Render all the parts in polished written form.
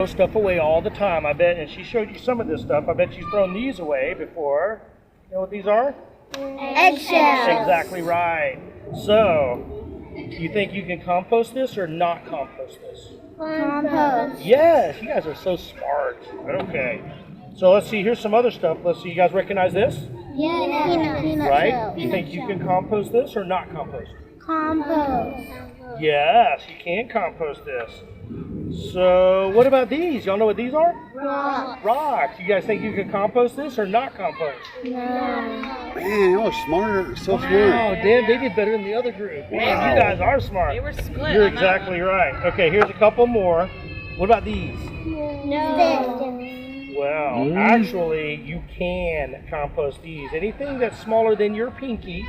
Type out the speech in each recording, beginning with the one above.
Stuff away all the time, I bet, and she showed you some of this stuff. I bet she's thrown these away before. You know what these are? Eggshells. Exactly right. So, you think you can compost this or not compost this? Compost. Yes, you guys are so smart. Okay. So let's see, here's some other stuff. Let's see, you guys recognize this? Yeah. Peanut Right? shell. You think you can compost this or not compost? Compost. Yes, you can compost this. So, what about these? Y'all know what these are? Rock. Rocks. You guys think you can compost this or not compost? No. Man, y'all are smarter, so Wow, smart. Dan, they did better than the other group. Man, Wow. you guys are smart. They were split. You're on that exactly right. Okay, here's a couple more. What about these? No. Well, actually, you can compost these. Anything that's smaller than your pinky,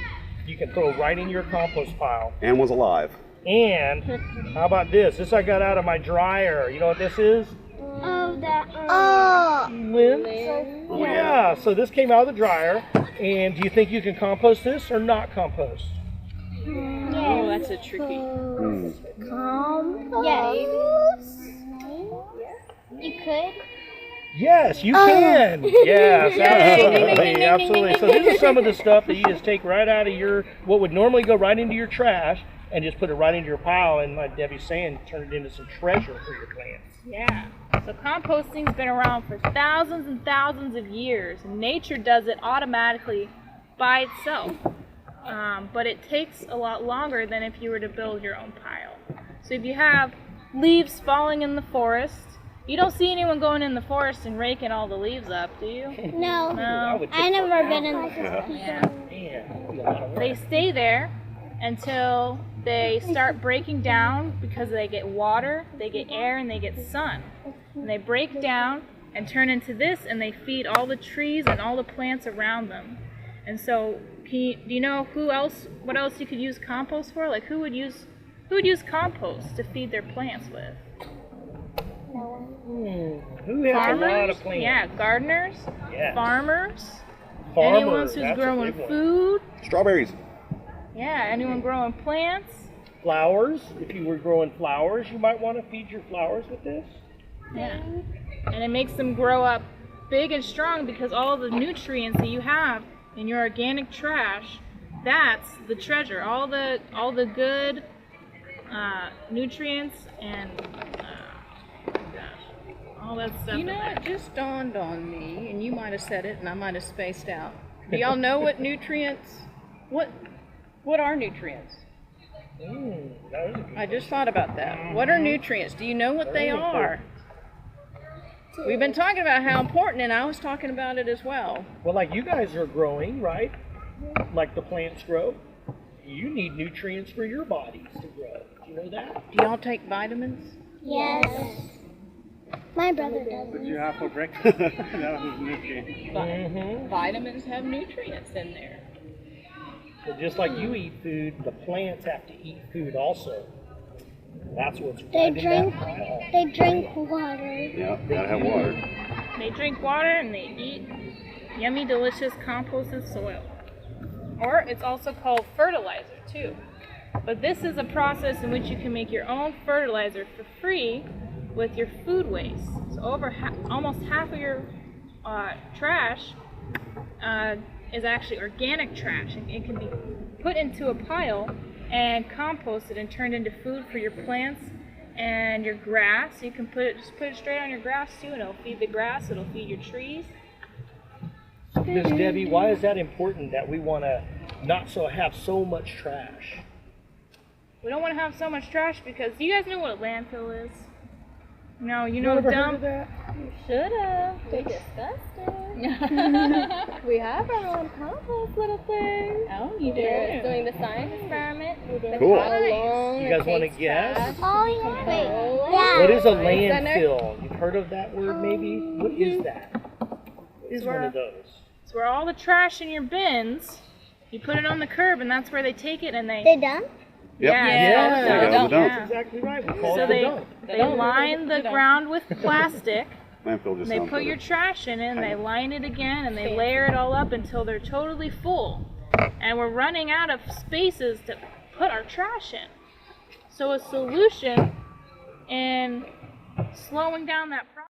you can throw right in your compost pile. And was alive. And how about this? This I got out of my dryer. You know what this is? Lint. Oh, Yeah, so this came out of the dryer. And do you think you can compost this or not compost? Oh, that's a tricky. Compost. Yes. You could. Yes, you can. Yes, absolutely, absolutely. So these are some of the stuff that you just take right out of your, what would normally go right into your trash, and just put it right into your pile, and like Debbie's saying, turn it into some treasure for your plants. Yeah. So composting's been around for thousands and thousands of years. Nature does it automatically by itself. But it takes a lot longer than if you were to build your own pile. So if you have leaves falling in the forest, you don't see anyone going in the forest and raking all the leaves up, do you? No. No. I never been in the forest. Yeah. They stay there until they start breaking down because they get water, they get air, and they get sun. And they break down and turn into this, and they feed all the trees and all the plants around them. And so, do you know what else you could use compost for? Like who would use compost to feed their plants with? Who has Farmers? a lot of plants? Yeah, gardeners, Yes. farmers, Farmers, anyone who's that's a growing big one. food. Strawberries. Yeah, anyone growing plants. Flowers. If you were growing flowers, you might want to feed your flowers with this. Yeah. And it makes them grow up big and strong because all the nutrients that you have in your organic trash, that's the treasure. All the good nutrients and all that stuff. You know, it just dawned on me, and you might have said it, and I might have spaced out. Do y'all know what nutrients? What are nutrients? That is a good I just thought about that. What are nutrients? Do you know what they Very are? We've been talking about how important, and I was talking about it as well. Well, like you guys are growing, right? Like the plants grow. You need nutrients for your bodies to grow. Do you know that? Do y'all take vitamins? Yes. My brother does. You have to drink. That was nutrient. Vitamins have nutrients in there. So just like you eat food, the plants have to eat food also. That's what's They right in drink. that pile. They drink water. Yeah, gotta have water. They drink water and they eat yummy, delicious composted soil. Or it's also called fertilizer too. But this is a process in which you can make your own fertilizer for free with your food waste. So almost half of your trash is actually organic trash, and it can be put into a pile and composted and turned into food for your plants and your grass. You can just put it straight on your grass too, and it'll feed the grass, it'll feed your trees. Miss Debbie, why is that important that we want to not have so much trash? We don't want to have so much trash because, do you guys know what a landfill is? No, you know Ever heard dump. of that? Should have. They disgusting. We have our own compost little thing. Oh, you do? We're doing the science experiment. We did Cool. how long You it guys want to takes guess? trash. Oh yeah. Wait. Yeah. What is a Center. landfill? You've heard of that word maybe? What is that? What is one of those? It's where all the trash in your bins, you put it on the curb, and that's where they take it and They they. done? Yep. Yeah, There you go, the dump. that's exactly right. We call So it the dump. they line the ground with plastic. Landfill just And they sounds put your better. trash in it, and they line it again, and they layer it all up until they're totally full. And we're running out of spaces to put our trash in. So a solution in slowing down that process.